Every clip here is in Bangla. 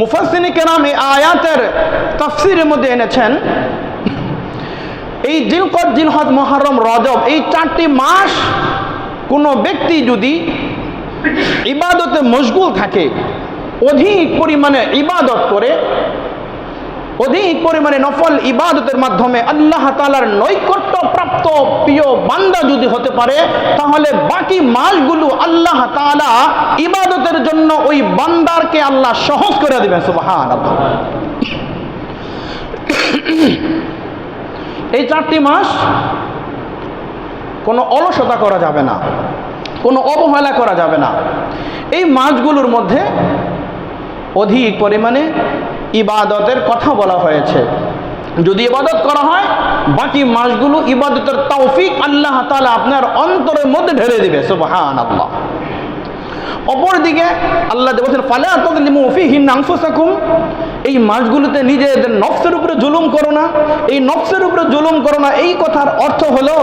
মুফাসসিরিন কেরাম এই আয়াতের তাফসীরের মধ্যে এনেছেন, এই জিলকদ, জিলহজ, মুহররম, রজব এই 4টি মাস কোনো ব্যক্তি যদি ইবাদতে মশগুল থাকে, অধিক পরিমাণে ইবাদত করে, অধিক পরিমাণে নফল ইবাদতের মাধ্যমে আল্লাহ তাআলার নৈকট্য প্রাপ্ত প্রিয় বান্দা যদি হতে পারে, তাহলে বাকি মাসগুলো আল্লাহ তাআলা ইবাদতের জন্য ওই বান্দারকে আল্লাহ সহজ করে দিবেন। সুবহানাল্লাহ। এই 4টি মাস কোনো অলসতা করা যাবে না, কোনো অবহেলা করা যাবে না। এই মাসগুলোর মধ্যে অধিক পরিমাণে ইবাদতের কথা বলা হয়েছে। যদি ইবাদত করা হয়, বাকি মাসগুলো ইবাদতের তৌফিক আল্লাহ তাআলা আপনার অন্তরের মধ্যে ঢেলে দিবে। সুবহানাল্লাহ। অপরদিকে আল্লাহ বলেছেন, ফালা তাযলিমু ফীহিন্না আনফুসাকুম, এই মাসগুলোতে নিজেদের নফসের উপরে জুলুম করো না। এই নফসের উপরে জুলুম করো না, এই কথার অর্থ হলো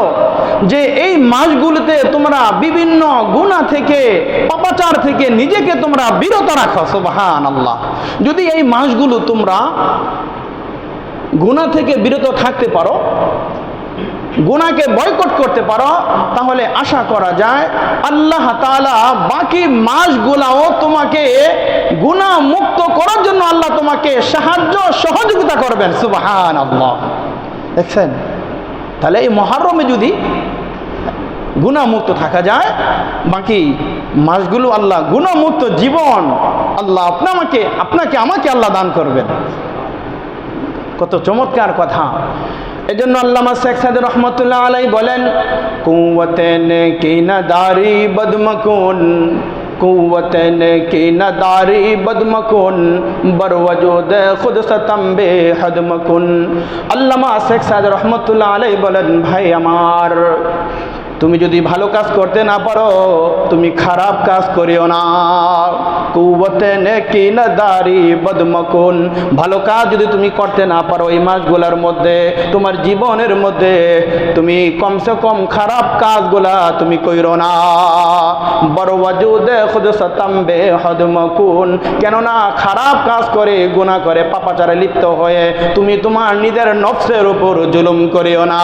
যে এই মাসগুলোতে তোমরা বিভিন্ন গুনাহ থেকে, পাপাচার থেকে নিজেকে তোমরা বিরত রাখো। সুবহানাল্লাহ। যদি এই মাসগুলো তোমরা গুনাহ থেকে বিরত থাকতে পারো, গুনাহকে বয়কট করতে পারো, তাহলে আশা করা যায় আল্লাহ তাআলা বাকি মাসগুলাও তোমাকে গুনাহ মুক্ত করার জন্য আল্লাহ তোমাকে সাহায্য সহযোগিতা করবেন। সুবহানাল্লাহ। দেখছেন, তাহলে এই মুহররমে যদি গুনাহ মুক্ত থাকা যায়, বাকি মাসগুলো আল্লাহ গুনাহ মুক্ত জীবন আল্লাহ আপনাকে আমাকে আল্লাহ দান করবেন। কত চমৎকার কথা। এজন্য আল্লামা শেখ সাদি রহমতুল্লাহ আলাই বলেন, কুওয়াতেন কি নাদারি বদমকুন, কুওয়াতেন কি নাদারি বদমকুন, বরওয়াজুদ খুদ সতম্বে হদমকুন। আল্লামা শেখ সাদি রহমতুল্লাহ আলাই বলেন, ভাই আমার, তুমি যদি ভালো কাজ করতে না পারো, তুমি খারাপ কাজ করিও না। কুওয়াতেন কি নাদারি বদমকুন, ভালো কাজ যদি তুমি করতে না পারো এই মাসগুলোর মধ্যে, তোমার জীবনের মধ্যে, তুমি কমসে কম খারাপ কাজগুলা তুমি কইরো না। বরওয়াজুদ খুদ সতম্বে হদমকুন, কেননা খারাপ কাজ করে, গুনাহ করে, পাপাচারে লিপ্ত হয়ে তুমি তোমার নিজের নফসের উপর জুলুম করিও না।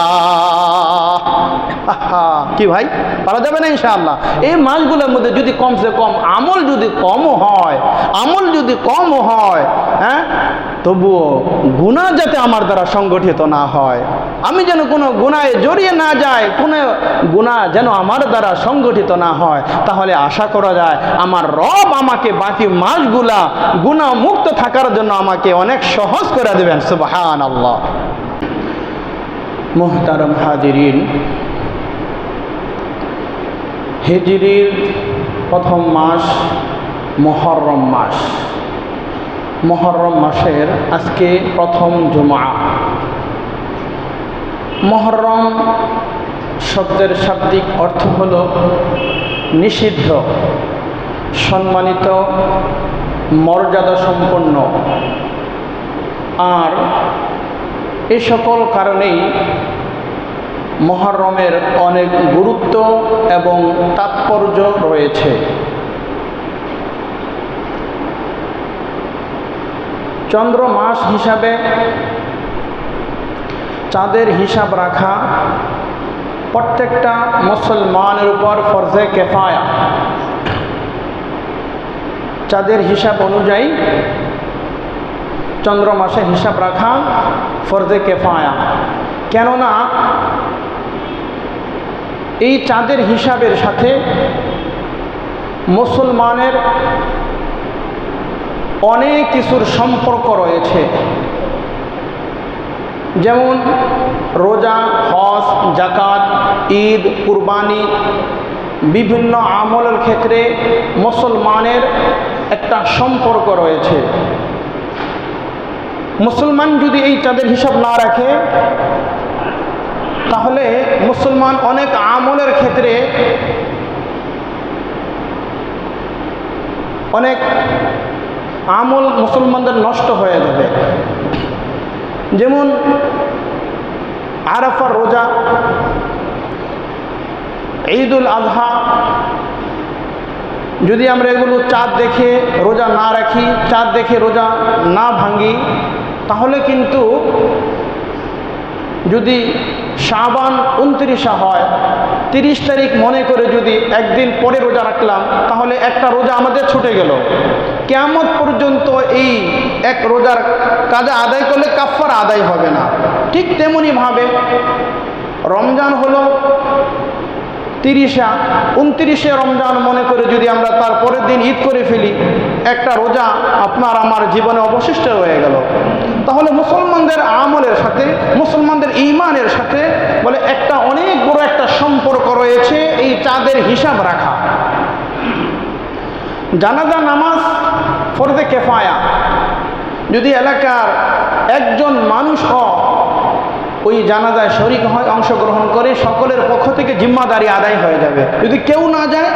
কি ভাই, পারা যাবে না ইনশাআল্লাহ। এই মাসগুলোর মধ্যে যদি কমসে কম আমল যদি কম হয়, হ্যাঁ, তবুও গুনাহ যাতে আমার দ্বারা সংগঠিত না হয়, আমি যেন কোনো গুনাহে জড়িয়ে না যাই, কোনো গুনাহ যেন আমার দ্বারা সংগঠিত না হয়, তাহলে আশা করা যায় আমার রব আমাকে বাকি মাসগুলা গুনাহ মুক্ত থাকার জন্য আমাকে অনেক সহজ করে দেবেন। সুবহানাল্লাহ। মুহতারাম হাজিরিন, হিজরির প্রথম মাস মুহররম মাস। মুহররম মাসের আজকে প্রথম জুমআ। মুহররম শব্দের শাব্দিক অর্থ হল নিষিদ্ধ, সম্মানিত, মর্যাদা সম্পন্ন। আর এই সকল কারণেই মুহররমের অনেক গুরুত্ব এবং তাৎপর্য রয়েছে। চন্দ্র মাস হিসাবে চাঁদের হিসাব রাখা প্রত্যেকটা মুসলমানের উপর ফরজে কিফায়া। চাঁদের হিসাব অনুযায়ী চন্দ্র মাসে হিসাব রাখা ফরজে কিফায়া। কেননা এই চাঁদের হিসাবের সাথে মুসলমানের অনেক কিছুর সম্পর্ক রয়েছে, যেমন রোজা, হজ, যাকাত, ঈদ, কুরবানি, বিভিন্ন আমলের ক্ষেত্রে মুসলমানের একটা সম্পর্ক রয়েছে। মুসলমান যদি এই চাঁদের হিসাব না রাখে, তাহলে মুসলমান অনেক আমলের ক্ষেত্রে অনেক আমল মুসলমানদের নষ্ট হয়ে যাবে। যেমন আরাফার রোজা, ঈদুল আজহা, যদি আমরা এগুলো চাঁদ দেখে রোজা না রাখি, চাঁদ দেখে রোজা না ভাঙি, তাহলে কিন্তু যদি শাবান 29 হয়, 30 তারিখ মনে করে যদি একদিন পরে রোজা রাখলাম, তাহলে একটা রোজা আমাদের ছুটে গেল। কিয়ামত পর্যন্ত এই এক রোজার কাজা আদায় করলে কাফারা আদায় হবে না। ঠিক তেমনিভাবে রমজান হলো 30, 29 রমজান মনে করে যদি আমরা তার পরের দিন ঈদ করে ফেলি, একটা রোজা আপনার আমার জীবনে অবশিষ্ট হয়ে গেল। তাহলে মুসলমানদের আমলের সাথে, মুসলমানদের ঈমানের সাথে বলে একটা অনেক বড় একটা সম্পর্ক রয়েছে এই চাঁদের হিসাব রাখা। জানাজা নামাজ ফরজে কিফায়া, যদি এলাকার একজন মানুষও ওই জানাজায় শরীক হয়, অংশগ্রহণ করে, সকলের পক্ষ থেকে জিম্মাদারি আদায় হয়ে যাবে। যদি কেউ না যায়,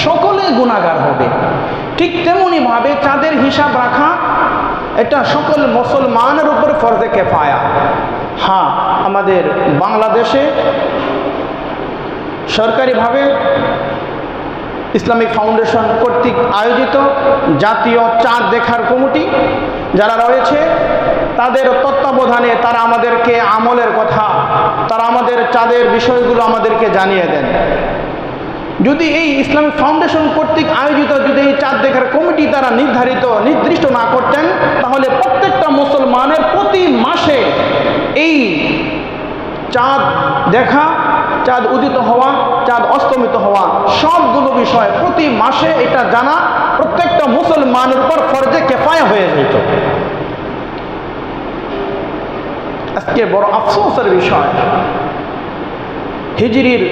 সকলে গুনাহগার হবে। ঠিক তেমনিভাবে চাঁদের হিসাব রাখা এটা সকল মুসলমানের উপর ফরজে কিফায়া। হ্যাঁ, আমাদের বাংলাদেশে সরকারিভাবে ইসলামিক ফাউন্ডেশন কর্তৃক আয়োজিত জাতীয় চাঁদ দেখার কমিটি যারা রয়েছে, তাদের তত্ত্বাবধানে তারা আমাদেরকে আমলের কথা, তারা আমাদের চাঁদের বিষয়গুলো আমাদেরকে জানিয়ে দেন। যদি এই ইসলামিক ফাউন্ডেশন কর্তৃক আয়োজিত যদি এই চাঁদ দেখার কমিটি তারা নির্দিষ্ট না করতেন, তাহলে প্রত্যেকটা মুসলমানের প্রতি মাসে এই চাঁদ দেখা, চাঁদ উদিত হওয়া, চাঁদ অস্তমিত হওয়া, সবগুলো বিষয় প্রতি মাসে এটা জানা প্রত্যেকটা মুসলমানের উপর ফরজে কিফায়া হয়ে যেত। আজকে বড় আফসোসের বিষয়, হিজরির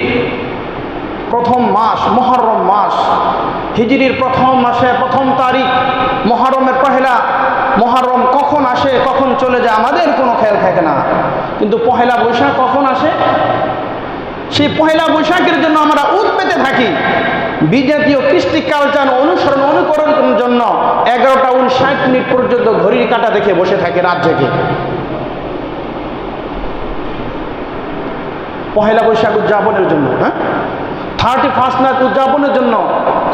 প্রথম মাস মুহররম মাস, হিজরির প্রথম মাসে প্রথম তারিখ মুহররমের পহেলা, মুহররম কখন আসে কখন চলে যায় আমাদের কোনো খেয়াল থাকে না। কিন্তু পহেলা বৈশাখ কখন আসে, সেই পহেলা বৈশাখের জন্য আমরা উৎপেতে থাকি। বিজাতীয় কৃষ্টি কালচার অনুকরণের জন্য 11:59 পর্যন্ত ঘড়ির কাঁটা দেখে বসে থাকে রাত জেগে। পহেলা বৈশাখ উদযাপনের জন্য, 31 নাইট উদযাপনের জন্য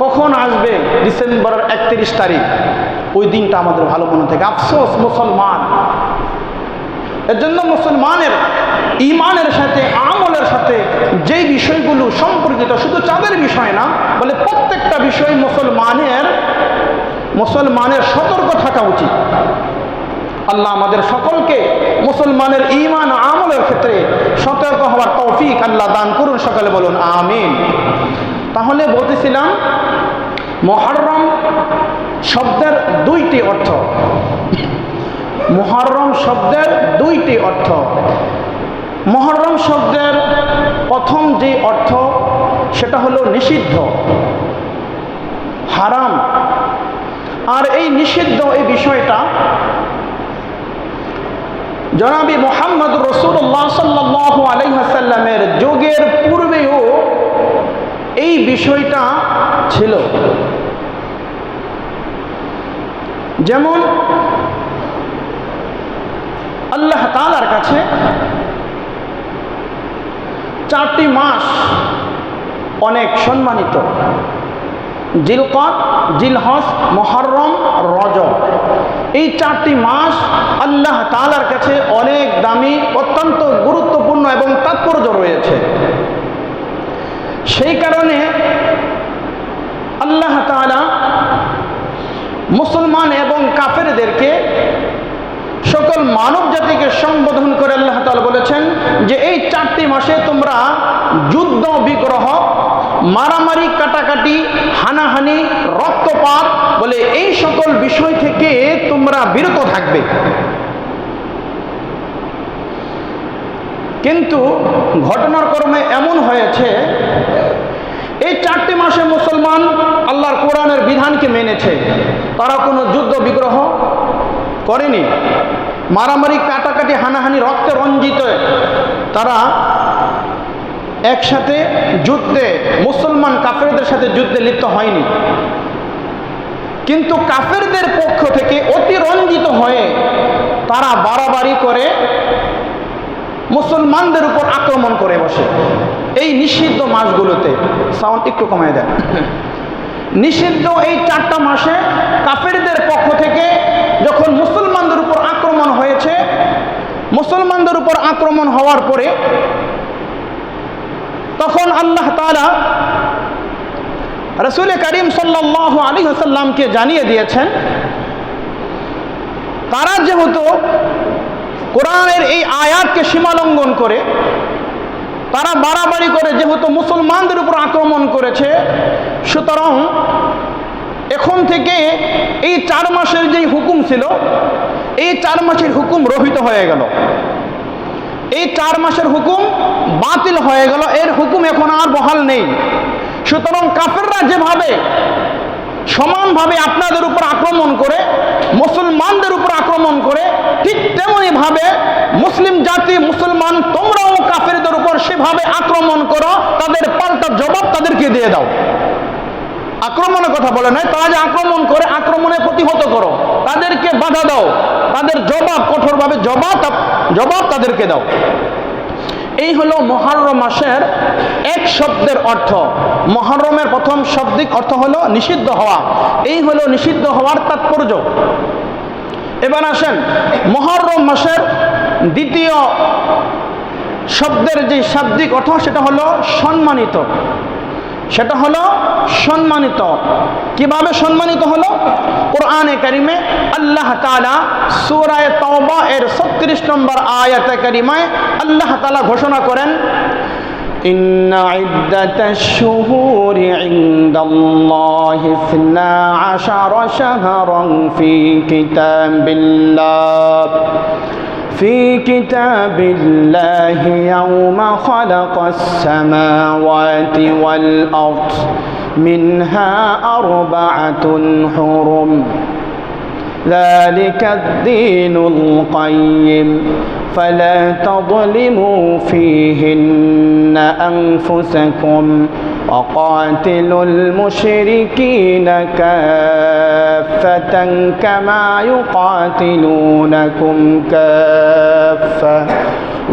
কখন আসবে ডিসেম্বরের 31 তারিখ, ওই দিনটা আমাদের ভালো মনে থাকে। আফসোস মুসলমান। এর জন্য মুসলমানের ঈমানের সাথে আমলের সাথে যেই বিষয়গুলো সম্পর্কিত, শুধু চাঁদের বিষয় না, বলে প্রত্যেকটা বিষয় মুসলমানের সতর্ক থাকা উচিত। আল্লাহ আমাদের সকলকে মুসলমানের ঈমান আমলের ক্ষেত্রে সতর্ক হওয়ার তৌফিক আল্লাহ দান করুন, সকলে বলুন আমিন। তাহলে বলতেছিলাম, মুহররম শব্দের 2টি অর্থ। মুহররম শব্দের 2টি অর্থ। মুহররম শব্দের প্রথম যে অর্থ সেটা হলো নিষিদ্ধ, হারাম। আর এই নিষিদ্ধ এই বিষয়টা জনাবি মুহাম্মদ রাসূলুল্লাহ সাল্লাল্লাহু আলাইহি ওয়াসাল্লামের যুগের পূর্বেও এই বিষয়টা ছিল। যেমন আল্লাহ তাআলার কাছে 4টি মাস অনেক সম্মানিত, জিলকদ, জিলহজ, মুহররম, রজব। এই 4টি মাস আল্লাহ তাআলার কাছে অনেক দামি, অত্যন্ত গুরুত্বপূর্ণ এবং তাৎপর্য রয়েছে। সেই কারণে আল্লাহ তাআলা মুসলমান এবং কাফেরদেরকে, সকল মানব জাতিকে সম্বোধন করে আল্লাহ তাআলা বলেছেন যে এই 4টি মাসে তোমরা যুদ্ধ বিগ্রহ, মারামারি, কাটাকাটি, হানাহানি, রক্তপাত, বলে এই সকল বিষয় থেকে তোমরা বিরত থাকবে। কিন্তু ঘটনার ক্রমে এমন হয়েছে, এই 4টি মাসে মুসলমান আল্লাহর কোরআনের বিধানকে মেনেছে। তারা কোনো যুদ্ধ বিগ্রহ করেনি, মারামারি, কাটাকাটি, হানাহানি, রক্তে রঞ্জিত তারা একসাথে যুদ্ধে, মুসলমান কাফেরদের সাথে যুদ্ধে লিপ্ত হয়নি। কিন্তু কাফেরদের পক্ষ থেকে অতিরঞ্জিত হয়ে তারা বাড়াবাড়ি করে মুসলমানদের উপর আক্রমণ করে বসে এই নিষিদ্ধ মাসগুলোতে। সাউন্ড একটু কমায় দেন। নিষিদ্ধ এই 4টা মাসে কাফেরদের পক্ষ থেকে যখন মুসলমানদের উপর আক্রমণ হয়েছে, মুসলমানদের উপর আক্রমণ হওয়ার পরে তখন আল্লাহ তাআলা রাসূল করিম সাল্লাল্লাহু আলাইহি ওয়াসাল্লামকে জানিয়ে দিয়েছেন, তারা যেহেতু কোরআনের এই আয়াতকে সীমালঙ্ঘন করে, তারা বাড়াবাড়ি করে যেহেতু মুসলমানদের উপর আক্রমণ করেছে, সুতরাং এখন থেকে এই 4 মাসের যেই হুকুম ছিল, এই 4 মাসের হুকুম রহিত হয়ে গেল। এই 4 মাসের হুকুম বাতিল হয়ে গেল, এর হুকুম এখন আর বহাল নেই। সুতরাং কাফেররা যেভাবে সমানভাবে আপনাদের উপর আক্রমণ করে, মুসলমানদের উপর আক্রমণ করে, ঠিক তেমনি ভাবে মুসলিম জাতি, মুসলমান তোমরাও কাফেরদের উপর সেভাবে আক্রমণ করো, তাদের পাল্টা জবাব তাদেরকে দিয়ে দাও। আক্রমণের কথা বলে নয়, তারা যে আক্রমণ করে আক্রমণে প্রতিহত করো, তাদেরকে বাধা দাও, তাদের জবাব কঠোরভাবে জবাব তাদেরকে দাও। এই হলো মুহররম মাসের এক শব্দের অর্থ। মুহররমের প্রথম শব্দিক অর্থ হলো নিষিদ্ধ হওয়া। এই হলো নিষিদ্ধ হওয়ার তাৎপর্য। এবার আসেন মুহররম মাসের দ্বিতীয় শব্দের যে শাব্দিক অর্থ, সেটা হলো সম্মানিত। সেটা হলো সম্মানিত। কিভাবে সম্মানিত হলো? কোরআনে কারিমে আল্লাহ তাআলা সূরা তাওবা এর 36 নম্বর আয়াতে কারিমায় আল্লাহ তাআলা ঘোষণা করেন, ইন্না ইদ্দাতাশ শুহুরি ইনদাল্লাহি 12 শাহরান ফি কিতাবিল্লাহ في كتاب الله يوم خلق السماوات والأرض منها 4 حرم ذلك الدين القيم فلا تظلموا فيهن أنفسكم وقاتلوا المشركين كافة كما يقاتلونكم كافة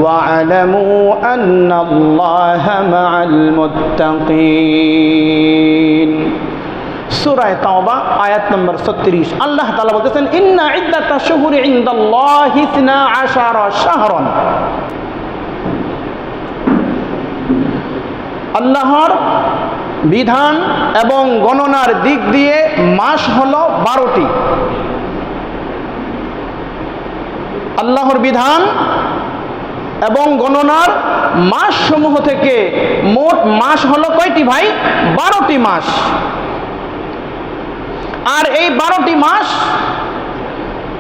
واعلموا أن الله مع المتقين। সূরা তাওবা আয়াত নম্বর 36 আল্লাহ তাআলা বলতেছেন, ইন্না ইদ্দাতাশ শুহুরি ইনদাল্লাহি 12 শাহরান। আল্লাহর বিধান এবং গণনার দিক দিয়ে মাস হলো 12টি। আল্লাহর বিধান এবং গণনার মাস সমূহ থেকে মোট মাস হলো কয়টি ভাই? 12টি মাস। আর এই 12টি মাস,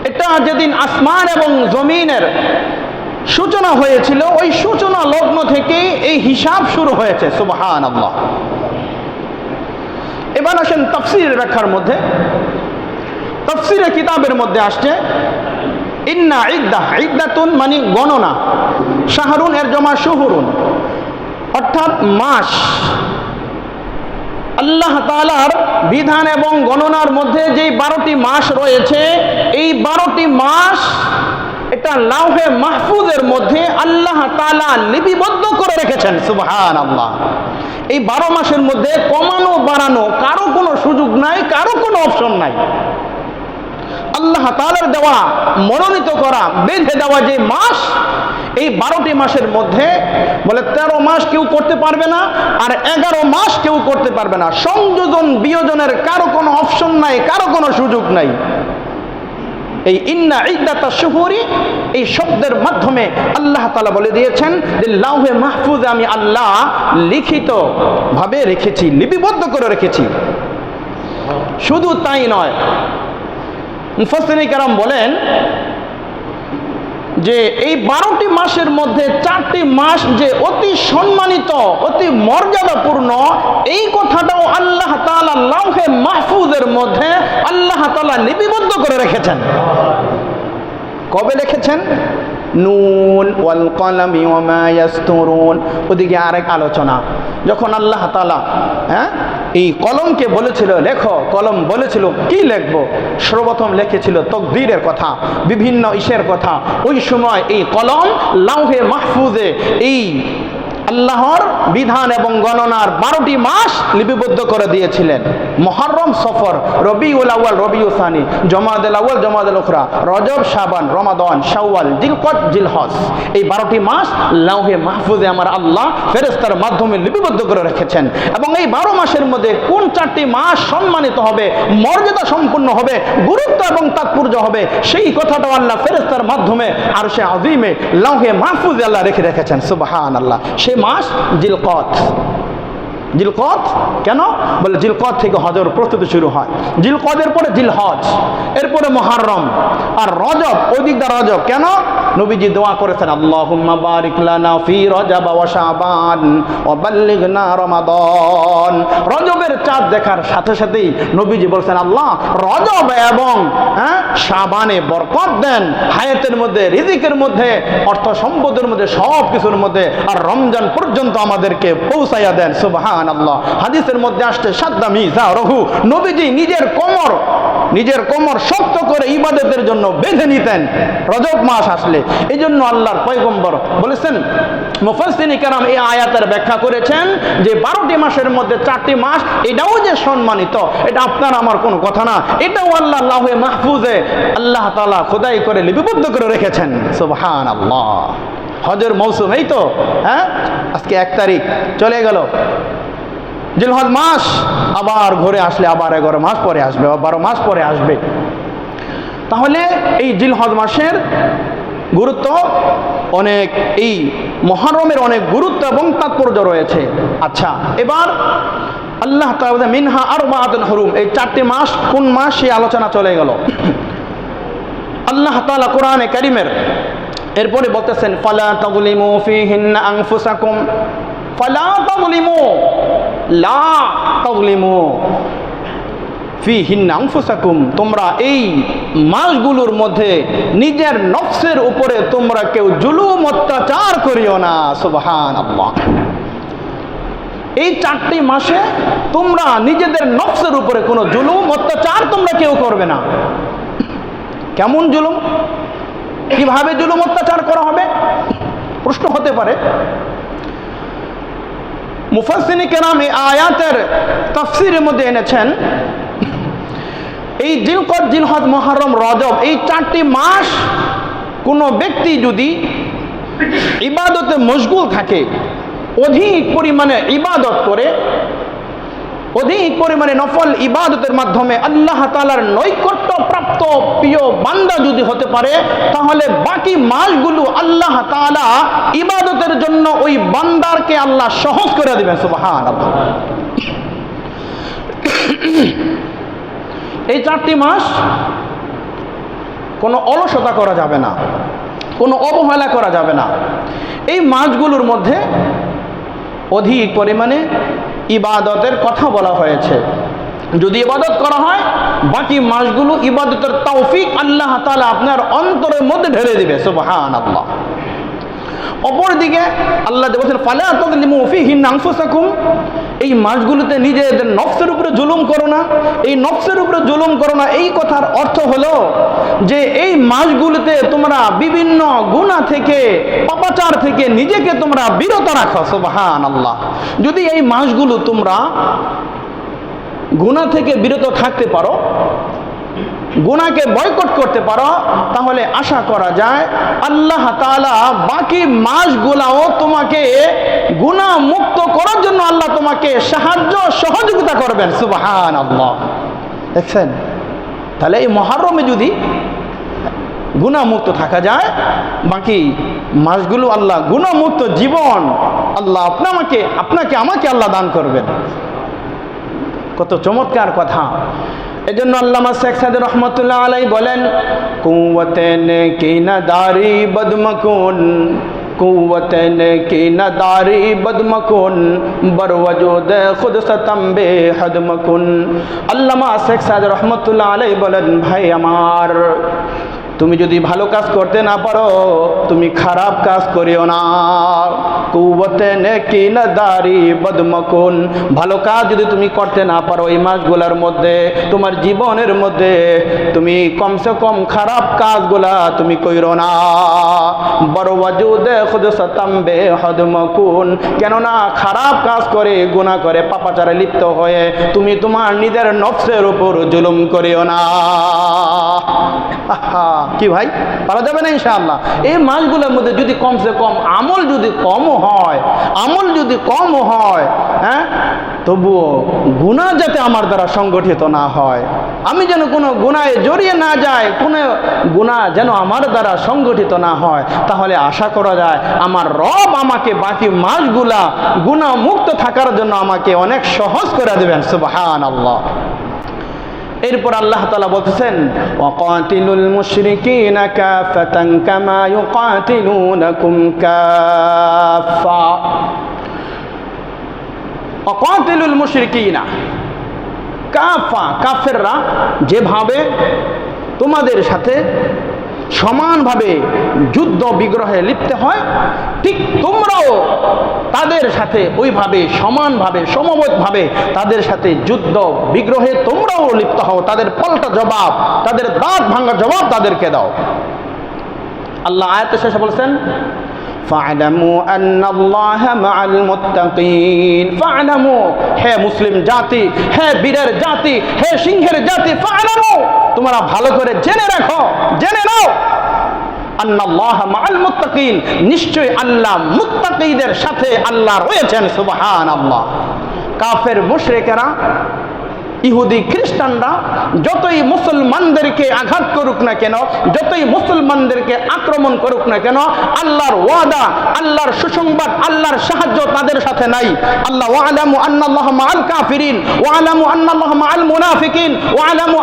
এটা যেদিন আসমান এবং জমিনের সূচনা হয়েছিল, ওই সূচনা লগ্ন থেকে এই হিসাব শুরু হয়েছে। সুবহানাল্লাহ। এবার আসেন তাফসীরের ব্যাখ্যার মধ্যে। তাফসীরের কিতাবের মধ্যে আসছে, ইন্না ইদ্দাতুন মানে গণনা, শাহরুন এর জমা শুহুরুন, অর্থাৎ মাস। আল্লাহ তাআলার বিধান এবং গণনার মধ্যে যে 12টি মাস রয়েছে, এই 12টি মাস এটা লাউহে মাহফুজের মধ্যে আল্লাহ তাআলা লিপিবদ্ধ করে রেখেছেন। সুবহানাল্লাহ। এই 12 মাসের মধ্যে কমানো বাড়ানো কারো কোনো সুযোগ নাই, কারো কোনো অপশন নাই। আল্লাহ তাআলার দেওয়া, মনোনীত করা, বেঁধে দেওয়া যে মাস, এই 12টি মাসের মধ্যে বলে 13 মাস কেউ করতে পারবে না, আর 11 মাস কেউ করতে পারবে না। সংযোজন বিয়োজনের কারো কোনো অপশন নাই, কারো কোনো সুযোগ নাই। এই ইন্না ইদ্দাতাশ শুহুরি, এই শব্দের মাধ্যমে আল্লাহ তাআলা বলে দিয়েছেন যে লাউহে মাহফুজে আমি আল্লাহ লিখিত ভাবে রেখেছি, লিপিবদ্ধ করে রেখেছি। শুধু তাই নয়, মুফাসসিরিন কেরাম বলেন যে এই 12টি মাসের মধ্যে 4টি মাস যে অতি সম্মানিত, অতি মর্যাদাপূর্ণ, এই কথাটাও আল্লাহ তাআলা লাউহে মাহফুজের মধ্যে আল্লাহ তাআলা লিপিবদ্ধ করে রেখেছেন। কবে রেখেছেন? নুন ওয়াল কলামি ওয়া মা ইয়াসতুরুন। ওদিকে আরেক আলোচনা, যখন আল্লাহ তাআলা এই কলমকে বলেছিল লেখো, কলম বলেছিল কি লিখবো, সর্বপ্রথম লিখেছিল তকদীরের কথা, বিভিন্ন ইসের কথা। ওই সময় এই কলম লাউহে মাহফুজে এই আল্লাহর বিধান এবং গণনার 12টি মাস লিপিবদ্ধ করে দিয়েছিলেন। মুহররম, সফর, রবিউল আউয়াল, রবিউল সানি, জমাদুল আউয়াল, জমাদুল উখরা, রজব, শাবান, রমাদান, শাওয়াল, জিলকদ, জিলহজ, এই 12টি মাস লাউহে মাহফুজে আমার আল্লাহ ফেরেশতার মাধ্যমে লিপিবদ্ধ করে রেখেছেন। এবং এই 12 মাসের মধ্যে কোন 4টি মাস সম্মানিত হবে, মর্যাদা সম্পন্ন হবে, গুরুত্ব এবং তাৎপর্য হবে, সেই কথাটাও আল্লাহ ফেরেশতার মাধ্যমে আরশে আযীমে লাউহে মাহফুজে আল্লাহ রেখেছেন। সুবহানাল্লাহ। সেই মাস জিলকদ। জিলকদ কেন বলে? জিলকদ থেকে হজের প্রস্তুতি শুরু হয়। জিলকদের পরে জিলহজ, এরপরে মুহররম, আর রজব, ওই দিকটা রজব। কেন? নবীজি দোয়া করেছেন, আল্লাহুম্মা বারিক লানা ফি রজব ওয়া শাবান ওয়া বাল্লিগনা রমাদান। রজবের চাঁদ দেখার সাথে সাথেই নবীজি বলছেন, আল্লাহ রজব এবং শাবানে বরকত দেন, হায়াতের মধ্যে, রিজিকের মধ্যে, অর্থ সম্পদের মধ্যে, সব কিছুর মধ্যে, আর রমজান পর্যন্ত আমাদেরকে পৌঁছাইয়া দেন। সুবহানাল্লাহ। হাদিসের মধ্যে আসছে সাদ্দামি যা রহু, নবীজি নিজের কোমর শক্ত করে ইবাদতের জন্য বেঁধে নিতেন রজব মাস আসলে। এই জন্য আল্লাহর পয়গম্বর বলেছেন, মুফাসসিরিনে কেরাম এই আয়াতের ব্যাখ্যা করেছেন যে 12টি মাসের মধ্যে 4টি মাস, এটাও যে সম্মানিত, এটা আপনার আমার কোনো কথা না, এটাও আল্লাহ লাউহে মাহফুজে আল্লাহ তাআলা খোদাই করে লিপিবদ্ধ করে রেখেছেন। সুবহানাল্লাহ। হজের মৌসুম এই তো, আজকে 1 তারিখ চলে গেল, জিলহজ মাস আবার ঘুরে আসলে আবার 11 মাস পরে আসবে, 12 মাস পরে আসবে। তাহলে এই জিলহজ মাসের গুরুত্ব অনেক, এই মুহররমের অনেক গুরুত্ব এবং তাৎপর্য রয়েছে। আচ্ছা, এবার আল্লাহ তাআলা মিনহা আরবাআতুন হুরুম, এই 4টি মাস কোন মাস সেই আলোচনা চলে গেল। আল্লাহ তাআলা কোরআনে কারীমের এরপরে বলতেছেন, ফালা তাযলিমু ফীহিন্না আনফুসাকুম, ফালা তাযলিমু, লা তাযলিমু ফীহিন্না আনফুসাকুম, তোমরা এই মাসগুলোর মধ্যে নিজের নফসের উপরে তোমরা কেউ জুলুম অত্যাচার করিও না। সুবহানাল্লাহ। এই 4টি মাসে তোমরা নিজেদের নফসের উপরে কোনো জুলুম অত্যাচার তোমরা কেউ করবে না। কেমন জুলুম, কিভাবে জুলুম অত্যাচার করা হবে প্রশ্ন হতে পারে। মুফাসসিরিনে কেরাম এই আয়াতের তাফসীরের মধ্যে এনেছেন, এই জিলকদ, জিলহজ, মুহররম, রজব, এই 4টি মাস কোনো ব্যক্তি যদি ইবাদতে মশগুল থাকে, অধিক পরিমাণে ইবাদত করে, অধিক পরিমাণে নফল ইবাদতের মাধ্যমে আল্লাহ তাআলার নৈকট্য প্রাপ্ত প্রিয় বান্দা যদি হতে পারে, তাহলে বাকি মাসগুলো আল্লাহ তাআলা ইবাদতের জন্য ওই বান্দারকে আল্লাহ সহজ করে দিবেন। সুবহানাল্লাহ। এই 4টি মাস কোনো অলসতা করা যাবে না, কোনো অবহেলা করা যাবে না। এই মাসগুলোর মধ্যে অধিক পরিমাণে ইবাদতের কথা বলা হয়েছে। যদি ইবাদত করা হয়, বাকি মাসগুলো ইবাদতের তৌফিক আল্লাহ তাআলা আপনার অন্তরের মধ্যে ঢেলে দিবে। সুবহানাল্লাহ। অপরদিকে আল্লাহ বলেছেন, ফালা তাযলিমু ফীহিন্না আনফুসাকুম, এই মাসগুলোতে নিজেদের নফসের উপরে জুলুম করো না। এই নফসের উপরে জুলুম করো না, এই কথার অর্থ হলো যে এই মাসগুলোতে তোমরা বিভিন্ন গুনাহ থেকে, পাপাচার থেকে নিজেকে তোমরা বিরত রাখো। সুবহানাল্লাহ। যদি এই মাসগুলো তোমরা গুনাহ থেকে বিরত থাকতে পারো, গুনাহকে বয়কট করতে পারো, তাহলে আশা করা যায় আল্লাহ তাআলা বাকি মাসগুলাও তোমাকে গুনাহ মুক্ত করার জন্য আল্লাহ তোমাকে সাহায্য সহযোগিতা করবেন। সুবহানাল্লাহ। দেখছেন, তাহলে এই মুহররমে যদি গুনাহ মুক্ত থাকা যায়, বাকি মাসগুলো আল্লাহ গুনাহ মুক্ত জীবন আল্লাহ আপনাকে আমাকে আল্লাহ দান করবেন। কত চমৎকার কথা। এজন্য আল্লামা শেখ সাদি রহমতুল্লাহ আলাইহি বলেন, কুওয়াতেন কি নাদারি বদমকুন, কুওয়াতেন কি নাদারি বদমকুন, বরওয়াজুদ খুদ সতম্বে হদমকুন। আল্লামা শেখ সাদি রহমতুল্লাহ আলাইহি বলেন, ভাই আমার, তুমি যদি ভালো কাজ করতে না পারো, তুমি খারাপ কাজ করিও না। কুওয়াতে নেকি নাদারি বদমকুন, ভালো কাজ যদি তুমি করতে না পারো এই মাসগুলোর মধ্যে, তোমার জীবনের মধ্যে, তুমি কমসে কম খারাপ কাজগুলা তুমি কইরো না। বড় ওয়াজুদে খুদ সতাম্বে হদমকুন, কেননা খারাপ কাজ করে, গুনাহ করে, পাপাচারে লিপ্ত হয়ে তুমি তোমার নিজের নফসের উপর জুলুম করিও না। কি ভাই, পারা যাবে না ইনশাআল্লাহ? এই মাসগুলোর মধ্যে যদি কমসে কম আমল যদি কম হয়, হ্যাঁ, তবুও গুনাহ যাতে আমার দ্বারা সংগঠিত না হয়, আমি যেন কোনো গুনাহে জড়িয়ে না যাই, কোনো গুনাহ যেন আমার দ্বারা সংগঠিত না হয়, তাহলে আশা করা যায় আমার রব আমাকে বাকি মাসগুলা গুনাহ মুক্ত থাকার জন্য আমাকে অনেক সহজ করে দেবেন। সুবহানাল্লাহ। এরপর আল্লাহ তাআলা বলতেছেন, ওয়াকাতিলুল মুশরিকিনা কাফাতান কামা ইউকাতিলুনাকুম কাফা। ওয়াকাতিলুল মুশরিকিনা কাফা, কাফেররা যেভাবে তোমাদের সাথে সমানভাবে যুদ্ধ বিগ্রহে লিপ্ত হয়, ঠিক তোমরাও তাদের সাথে ওইভাবে সমানভাবে সমবেতভাবে তাদের সাথে যুদ্ধ বিগ্রহে তোমরাও লিপ্ত হও। তাদের পাল্টা জবাব, তাদের দাঁত ভাঙা জবাব তাদেরকে দাও। আল্লাহ আয়াতে শেষে বলেছেন, ফা'লামু আন্নাল্লাহা মা'আল মুত্তাকিন। ফা'লামু, হে মুসলিম জাতি, হে বীরের জাতি, হে সিংহের জাতি, ফা'লামু, তোমরা ভালো করে জেনে রাখো, জেনে নাও, আন্নাল্লাহা মা'আল মুত্তাকিন, নিশ্চয় আল্লাহ মুত্তাকিদের সাথে আল্লাহ রয়েছেন। সুবহানাল্লাহ। কাফের মুশরিকেরা, ইহুদি খ্রিস্টানরা যতই মুসলমানদেরকে আঘাত করুক না কেন, যতই মুসলমানদেরকে আক্রমণ করুক না কেন, আল্লাহর ওয়াদা, আল্লাহর সুসংবাদ, আল্লাহর সাহায্য তাদের সাথে নাই। আল্লাহ ওয়ালামু আন্নাল্লাহা মাআল কাফিরিন ওয়ালামু আন্নাল্লাহা মাআল মুনাফিকিন ওয়ালামু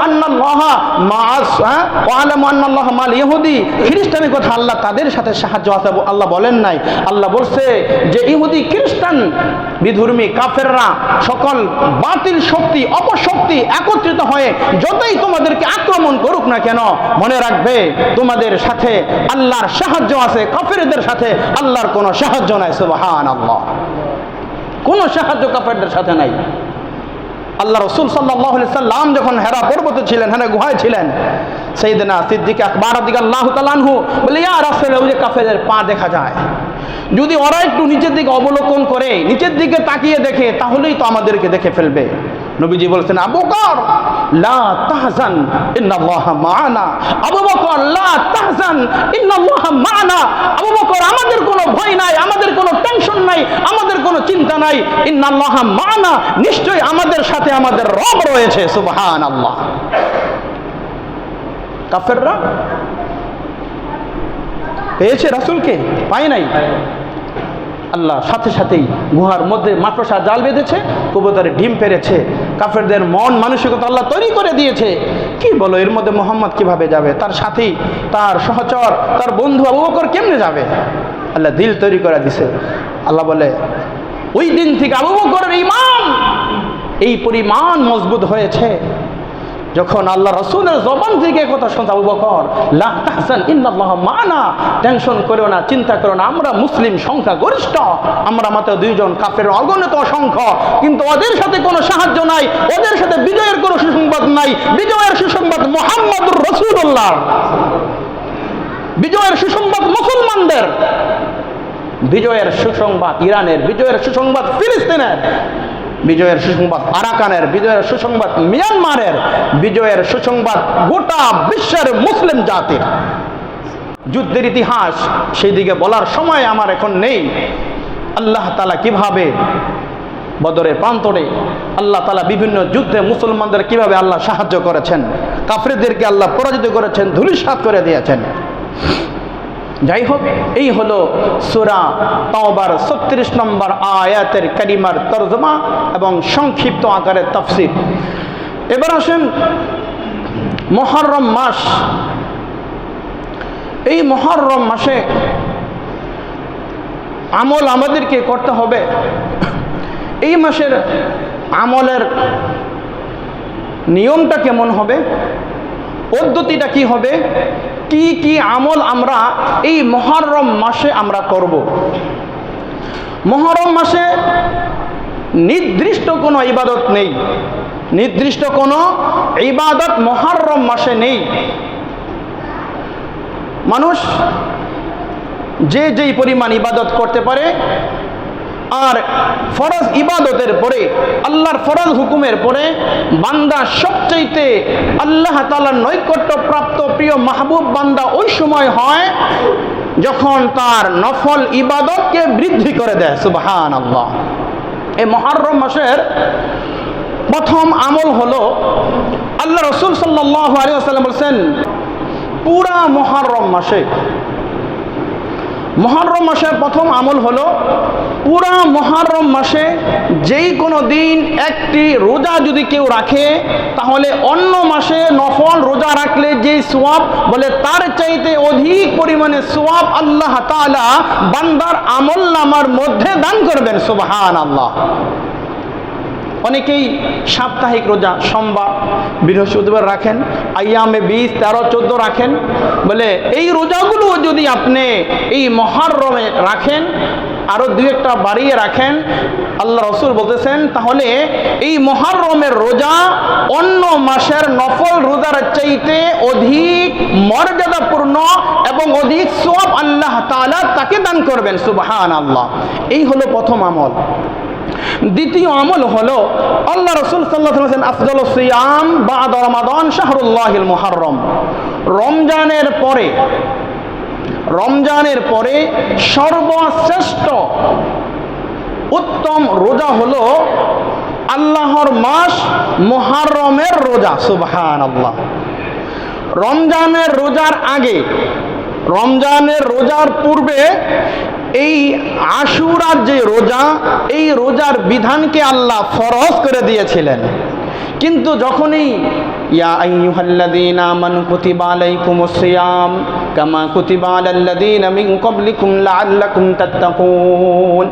আন্নাল্লাহা মাআল ইহুদি। খ্রিস্টানের কথা আল্লাহ তাদের সাথে সাহায্য আছে আল্লাহ বলেন নাই। আল্লাহ বলছে যে ইহুদি খ্রিস্টান বিধর্মী কাফেররা সকল বাতিল শক্তি, অপশক্তি একত্রিত হয়ে যতই তোমাদেরকে আক্রমণ করুক না কেন, মনে রাখবে তোমাদের সাথে আল্লাহর সাহায্য আছে, কাফেরদের সাথে আল্লাহর কোনো সাহায্য নাই। সুবহানাল্লাহ। কোনো সাহায্য কাফেরদের সাথে নাই। আল্লাহ রাসূল সাল্লাল্লাহু আলাইহি সাল্লাম যখন হেরা পর্বতে ছিলেন, হেরা গুহায় ছিলেন, সাইয়েদনা সিদ্দিক আকবর রাদিয়াল্লাহু তাআলা আনহু বলে, ইয়া রাসূলুল্লাহ, ওই যে কাফেরদের পা দেখা যায়, যদি ওরা একটু নিচের দিকে অবলোকন করে, নিচের দিকে তাকিয়ে দেখে, তাহলেই তো আমাদেরকে দেখে ফেলবে। নবীজি বলছেন, আবু বকর লা তাহজান ইন্নাল্লাহা মা'ানা। আবু বকর লা তাহজান ইন্নাল্লাহা মা'ানা। আবু বকর, আমাদের কোনো ভয় নাই, আমাদের কোনো টেনশন নাই, আমাদের কোনো চিন্তা নাই। ইন্নাল্লাহা মা'ানা, নিশ্চয়ই আমাদের সাথে আমাদের রব রয়েছে। সুবহানাল্লাহ। কাফেররা পেয়েছে রাসূলকে? পায় নাই। আল্লাহ সাথে সাথেই গুহার মধ্যে মাকড়সা জাল বেঁধেছে, কবুতরে ডিম পেরেছে, কাফেরদের মন মানসিকতা আল্লাহ তৈরি করে দিয়েছে। কি বলো, এর মধ্যে মোহাম্মদ কিভাবে যাবে? তার সাথী, তার সহচর, তার বন্ধু আবু বকর কেমনে যাবে? আল্লাহ দিল তৈরি করে দিছে। আল্লাহ বলে, ওই দিন থেকে আবু বকরের ঈমান এই পরিমাণ মজবুত হয়েছে, যখন আল্লাহ রাসূলের জবান থেকে কথা শুনতে, আবু বকর লা তাহজান ইন্নাল্লাহা মা'ানা, টেনশন করো না, চিন্তা করো না, আমরা মুসলিম সংখ্যা গরিষ্ঠ, আমরা মাত্র 2 জন, কাফের অগণিত অসংখ্য, কিন্তু ওদের সাথে কোনো সাহায্য নাই, ওদের সাথে বিজয়ের কোনো সুসংবাদ নাই। বিজয়ের সুসংবাদ মুহাম্মদুর রাসূলুল্লাহ, বিজয়ের সুসংবাদ মুসলমানদের, বিজয়ের সুসংবাদ ইরানের, বিজয়ের সুসংবাদ ফিলিস্তিনের, বিজয়ের সুসংবাদ আরাকানের, বিজয়ের সুসংবাদ মিয়ানমারের, বিজয়ের সুসংবাদ গোটা বিশ্বের মুসলিম জাতির। যুদ্ধের ইতিহাস সেই দিকে বলার সময় আমার এখন নেই। আল্লাহ তাআলা কিভাবে বদরের প্রান্তরে আল্লাহ তাআলা বিভিন্ন যুদ্ধে মুসলমানদের কিভাবে আল্লাহ সাহায্য করেছেন, কাফেরদেরকে আল্লাহ পরাজিত করেছেন, ধূলিসাৎ করে দিয়েছেন। যাই হোক, এই হলো সূরা তাওবার 36 নম্বর আয়াতের কারিমার তরজমা এবং সংক্ষিপ্ত আকারে তাফসীর। এবার আসেন মুহররম মাস। এই মুহররম মাসে আমল আমাদেরকে করতে হবে। এই মাসের আমলের নিয়মটা কেমন হবে? পদ্ধতিটা কি হবে, কি কি আমল আমরা এই মুহররম মাসে আমরা করব। মুহররম মাসে নির্দিষ্ট কোনো ইবাদত নেই, নির্দিষ্ট কোনো ইবাদত মুহররম মাসে নেই। মানুষ যে যেই পরিমাণ ইবাদত করতে পারে, আর ফরজ ইবাদতের পরে, আল্লাহর ফরজ হুকুমের পরে বান্দা সবচাইতে আল্লাহ তাআলার নৈকট্য প্রাপ্ত প্রিয় মাহবুব বান্দা ওই সময় হয় যখন তার নফল ইবাদতকে বৃদ্ধি করে দেয়। সুবহানাল্লাহ। এই মুহররম মাসের প্রথম আমল হলো, আল্লাহ রাসূল সাল্লাল্লাহু আলাইহি ওয়াসাল্লাম বলেছেন, পুরা মুহররম মাসের প্রথম আমল হলো, পুরা মুহররম মাসে যেই কোনো দিন একটি রোজা যদি কেউ রাখে, তাহলে অন্য মাসে নফল রোজা রাখলে যেই সওয়াব বলে তার চাইতে অধিক পরিমাণে সওয়াব আল্লাহ তাআলা বান্দার আমলনামার মধ্যে দান করবেন। সুবহানাল্লাহ। অনেকেই সাপ্তাহিক রোজা সোমবার বৃহস্পতিবার রাখেন, আইয়ামে 20, 13, 14 রাখেন। বলে এই রোজাগুলো যদি আপনি এই মুহররমে রাখেন, আরও 2-1টা বাড়িয়ে রাখেন, আল্লাহ রাসূল বলতেছেন তাহলে এই মুহররমের রোজা অন্য মাসের নফল রোজার চাইতে অধিক মর্যাদাপূর্ণ এবং অধিক সওয়াব আল্লাহ তাআলা তাকে দান করবেন। সুবহানাল্লাহ। এই হলো প্রথম আমল। দ্বিতীয় আমল হলো, আল্লাহ রাসূল সাল্লাল্লাহু আলাইহি ওয়াসাল্লাম আফদালুস সিয়াম বা'দা রমাদান শাহরুল্লাহিল মুহররম। রমজানের পরে সর্বশ্রেষ্ঠ উত্তম রোজা হলো আল্লাহর মাস মুহররমের রোজা। সুবহানাল্লাহ। রমজানের রোজার আগে, রমজানের রোজার পূর্বে এই আশুরার যে রোজা, এই রোজার বিধানকে আল্লাহ ফরজ করে দিয়েছিলেন। কিন্তু যখনই ইয়া আইয়ুহাল্লাযীনা আমানু কুতিবা আলাইকুমুস সিয়াম কামা কুতিবা আলাল্লাযীনা মিন ক্বাবলিকুম লাআল্লাকুম তাত্তাকুন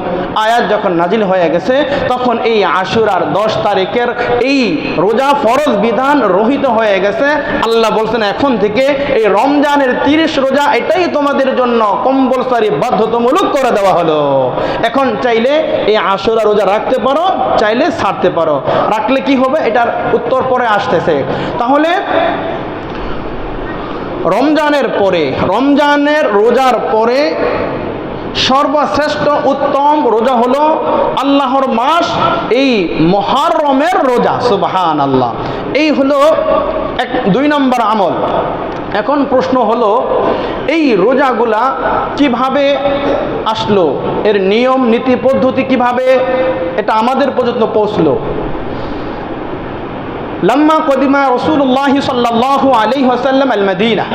আয়াত যখন নাজিল হয়ে গেছে, তখন এই আশুরার 10 তারিখের এই রোজা ফরজ বিধান রহিত হয়ে গেছে। আল্লাহ বলছেন এখন থেকে এই রমজানের 30 রোজা এটাই তোমাদের জন্য কম্পালসরি বাধ্যতামূলক করে দেওয়া হলো। এখন চাইলে এই আশুরা রোজা রাখতে পারো, চাইলে ছাড়তে পারো। রাখলে কি হবে এটার উত্তর পরে আসতেছে। তাহলে রমজানের রোজার পরে সর্বশ্রেষ্ঠ উত্তম রোজা হলো আল্লাহর মাস এই মুহররমের রোজা। সুবহানাল্লাহ। এই হলো 2 নম্বর আমল। এখন প্রশ্ন হলো, এই রোজাগুলা কিভাবে আসলো, এর নিয়ম নীতি পদ্ধতি কিভাবে এটা আমাদের পর্যন্ত পৌঁছলো। লাম্মা কদিমা রাসূলুল্লাহ সাল্লাল্লাহু আলাইহি ওয়াসাল্লাম আল মদিনা,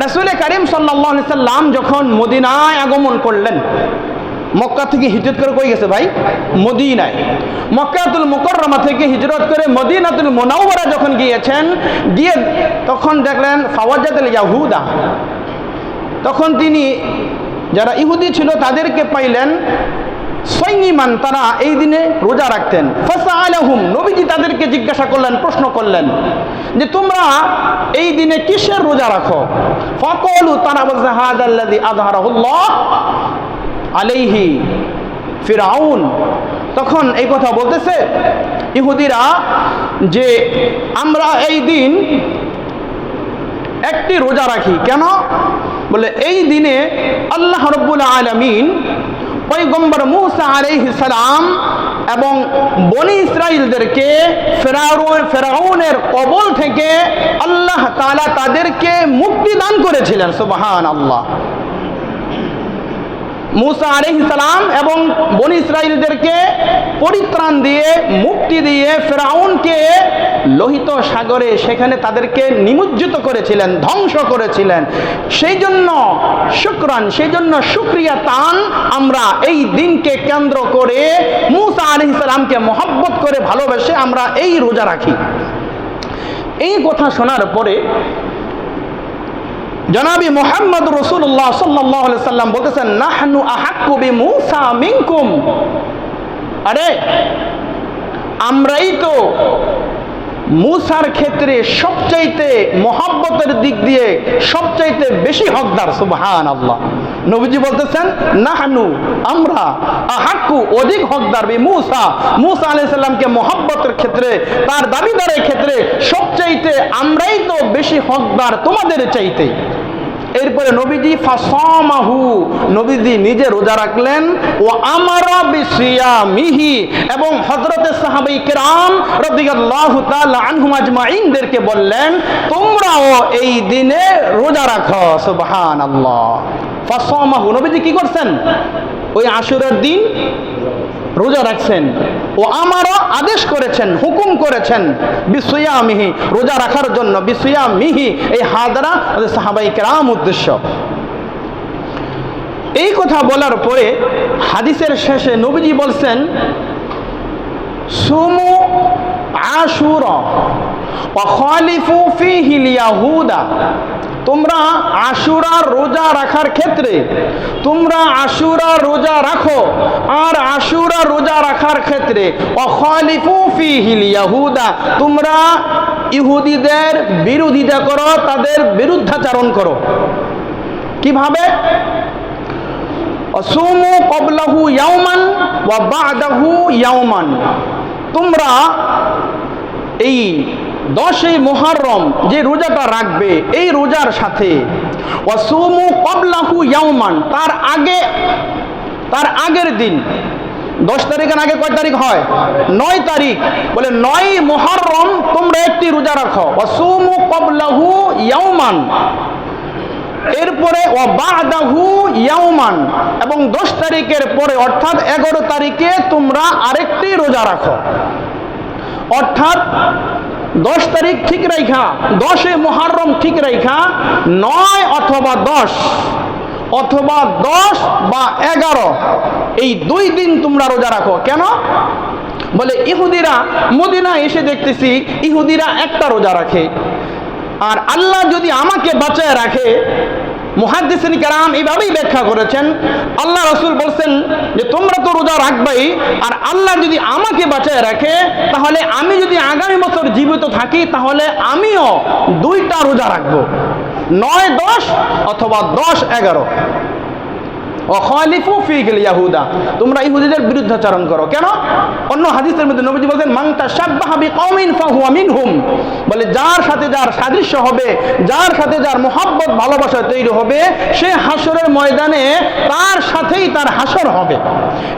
রাসূল কারীম সাল্লাল্লাহু আলাইহি ওয়াসাল্লাম যখন মদিনায় আগমন করলেন, মক্কা থেকে হিজরত করে কই গেছে ভাই? মদিনায়। মক্কাতুল মুকাররমা থেকে হিজরত করে মদিনাতুল মুনাওয়ারা যখন গিয়েছেন, গিয়ে তখন দেখলেন ফাওয়াজাতুল ইয়াহুদা, তখন তিনি যারা ইহুদি ছিল তাদেরকে পাইলেন সাইয়িমান, তারা এই দিনে রোজা রাখতেন। ফাসআলাহুম, নবীজি তাদেরকে জিজ্ঞাসা করলেন, প্রশ্ন করলেন যে তোমরা এই দিনে কিসের রোজা রাখো? ফাকালু, তারা বলছে হাদাল্লাযী আযহারাহুল্লাহ আলাইহি ফিরআউন। তখন এই কথা বলতেছে ইহুদিরা যে আমরা এই দিন একটি রোজা রাখি। কেন? বলে এই দিনে আল্লাহ রাব্বুল আলামিন পয়গম্বর মূসা আলাইহিস সালাম এবং বনি ইসরাইলদেরকে ফেরাউনের কবল থেকে আল্লাহ তাআলা তাদেরকে মুক্তি দান করেছিলেন। সুবহানাল্লাহ। মূসা আলাইহিস সালাম এবং বনি ইসরাইলদেরকে পরিত্রাণ দিয়ে মুক্তি দিয়ে ফেরাউনকে লোহিত সাগরে সেখানে তাদেরকে নিমজ্জিত করেছিলেন, ধ্বংস করেছিলেন। সেই জন্য শুকরিয়া তান আমরা এই দিনকে কেন্দ্র করে মূসা আলাইহিস সালামকে মহব্বত করে ভালোবেসে আমরা এই রোজা রাখি। এই কথা শোনার পরে জনাবি মুহাম্মদ রাসূলুল্লাহ সাল্লাল্লাহু আলাইহি সাল্লাম বলতেছেন, নাহনু আহাক্কু বিমূসা মিনকুম, আরে আমরাই তো মূসার ক্ষেত্রে সবচাইতে মহব্বতের দিক দিয়ে সবচাইতে বেশি হকদার। সুবহানাল্লাহ। নবীজি বলতেছেন নাহনু, আমরা আহাক্কু, অধিক হকদার মূসা, মূসা আলাইহিস সালামকে মহব্বতের ক্ষেত্রে, তার দাবিদারের ক্ষেত্রে সবচাইতে আমরাই তো বেশি হকদার তোমাদের চাইতে। এরপরে নবীজি ফাসামাহু, নবীজি নিজে রোজা রাখলেন, ও আমারা বিসিয়ামিহি, এবং হযরতে সাহাবায়ে কেরাম রাদিয়াল্লাহু তাআলা আনহুম আজমাইনদেরকে বললেন তোমরাও এই দিনে রোজা রাখো। সুবহানাল্লাহ। ফাসামাহু, নবীজি কি করছেন? ওই আশুরার দিন রোজা রাখছেন। ও আমারও আদেশ করেছেন, হুকুম করেছেন বিসিয়ামিহি, রোজা রাখার জন্য। বিসিয়ামিহি এই হাদরা সাহাবায়ে কেরাম উদ্দেশ্য। এই কথা বলার পরে হাদিসের শেষে নবীজি বলছেন সুমু আশুরা ওয়া খালিফু ফীহিল ইয়াহুদা, তোমরা আশুরা রোজা রাখার ক্ষেত্রে তোমরা আশুরা রোজা রাখো, আর আশুরা রোজা রাখার ক্ষেত্রে অখালিফু ফীহিল ইয়াহুদা, তোমরা ইহুদিদের বিরোধিতা করো, তাদের বিরুদ্ধাচরণ করো। কিভাবে? আসুমু ক্বাবলাহু ইয়াওমান ওয়া বা'দাহু ইয়াওমান, তোমরা এই 10ই মুহররম যে রোজাটা রাখবে, এই রোজার সাথে ওয়াসুমু ক্বাবলাহু ইয়াওমান, তার আগের দিন 10 তারিখের আগে কয় তারিখ হয়? 9 তারিখ। বলে 9 মুহররম তোমরা একটি রোজা রাখো। ওয়াসুমু ক্বাবলাহু ইয়াওমান, এরপরে ওয়া বা'দাহু ইয়াওমান, এবং 10 তারিখের পরে অর্থাৎ 11 তারিখে তোমরা আরেকটি রোজা রাখো। অর্থাৎ 10 তারিখ ঠিক রাইখা, 10 মুহররম ঠিক রাইখা 9 অথবা 10 অথবা 10 বা 11 এই 2 দিন তোমরা রোজা রাখো। কেন? বলে ইহুদিরা মদিনা এসে দেখতেছি ইহুদিরা একটা রোজা রাখে, আর আল্লাহ যদি আমাকে বাঁচায় রাখে, মুহাদ্দিসিন কেরাম এইভাবেই ব্যাখ্যা করেছেন, আল্লাহ রাসূল বলছেন যে তোমরা তো রোজা রাখবাই, আর আল্লাহ যদি আমাকে বাঁচায় রাখে তাহলে আমি যদি আগামী বছর জীবিত থাকি তাহলে আমিও 2টা রোজা রাখবো, 9-10 অথবা 10-11। অখালিফু ফীহিল ইয়াহুদা, তোমরা ইহুদিদের বিরুদ্ধাচরণ করো। কেন? অন্য হাদিসের মধ্যে নবীজি বলেন মান তাশাব্বাহা বিকওমিন ফাহুয়া মিনহুম, বলে যার সাথে যার সাদৃশ্য হবে, যার সাথে যার মহব্বত ভালোবাসা তৈরি হবে, সে হাসরের ময়দানে তার সাথেই তার হাসর হবে।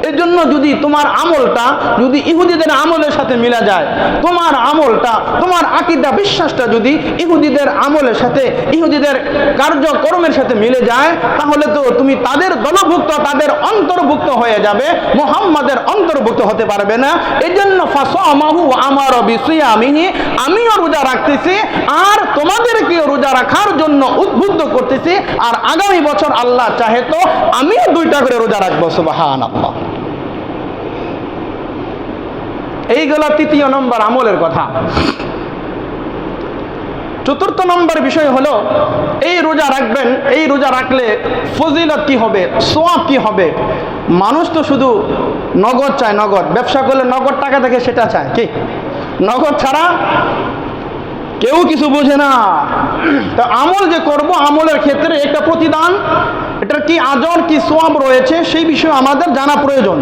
এর জন্য যদি তোমার আমলটা যদি ইহুদিদের আমলের সাথে মিলা যায়, তোমার আমলটা, তোমার আকীদা বিশ্বাসটা যদি ইহুদিদের আমলের সাথে, ইহুদিদের কার্যকর্মের সাথে মিলে যায়, তাহলে তো তুমি তাদের দলভুক্ত, তাদের অন্তর্ভুক্ত হয়ে যাবে, মুহাম্মাদের অন্তর্ভুক্ত হতে পারবে না। এজন্য ফাসামাহু আমারা বিসিয়ামিহি, আমিও রোজা রাখতেছি আর তোমাদেরকেও রোজা রাখার জন্য উদ্বুদ্ধ করতেছি, আর আগামী বছর আল্লাহ চাহে তো আমিও 2টা করে রোজা রাখবো। সুবহানাল্লাহ। এইগুলো 3য় নম্বর আমলের কথা। 4th নম্বর বিষয় হলো এই রোজা রাখবেন, এই রোজা রাখলে ফজিলত কি হবে, সওয়াব কি হবে। মানুষ তো শুধু নগদ চায়, নগদ ব্যবসা করলে নগদ টাকা দেখে সেটা চায়, কি নগদ ছাড়া কেউ কিছু বোঝে না। তো আমল যে করব, আমলের ক্ষেত্রে একটা প্রতিদান, এটার কি আজর কি সওয়াব রয়েছে সেই বিষয়ে আমাদের জানা প্রয়োজন।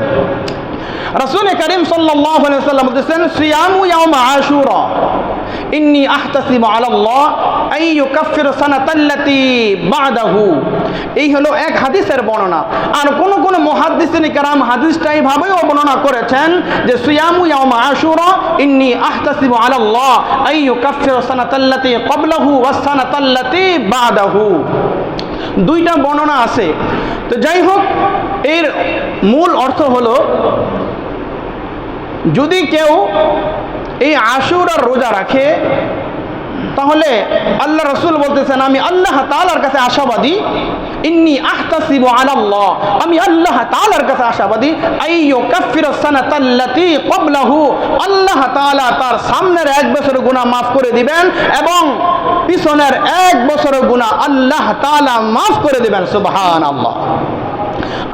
রাসূল করিম সাল্লাল্লাহু আলাইহি ওয়াসাল্লাম বলেছেন সিয়ামু ইয়াউম আশুরা ইন্নী আহতাসিবু আলাল্লাহ আই ইউকাফির সানাতাল্লাতী বা'দাহু। এই হলো এক হাদিসের বর্ণনা। আর কোন মুহাদ্দিসিন কেরাম হাদিসটা এইভাবেও বর্ণনা করেছেন যে সিয়ামু ইয়াউম আশুরা ইন্নী আহতাসিবু আলাল্লাহ আই ইউকাফির সানাতাল্লাতী ক্বাবলাহু ওয়াস সানাতাল্লাতী বা'দাহু। 2টা বর্ণনা আছে। তো যাই হোক, এর মূল অর্থ হলো যদি কেউ এই আশুরার রোজা রাখে তাহলে আল্লাহ রাসূল বলতেছেন আমি আল্লাহ তাআলার কাছে আশাবাদী, ইন্নী আহতাসিবু আলাল্লাহ, আমি আল্লাহ তাআলার কাছে আশাবাদী আইয়ু কাফির সানাতাল্লাতী ক্বাবলাহু, আল্লাহ তাআলা তার সামনের 1 বছরের গুনাহ মাফ করে দিবেন এবং পিছনের 1 বছরের গুনাহ আল্লাহ তাআলা মাফ করে দিবেন। সুবহানাল্লাহ।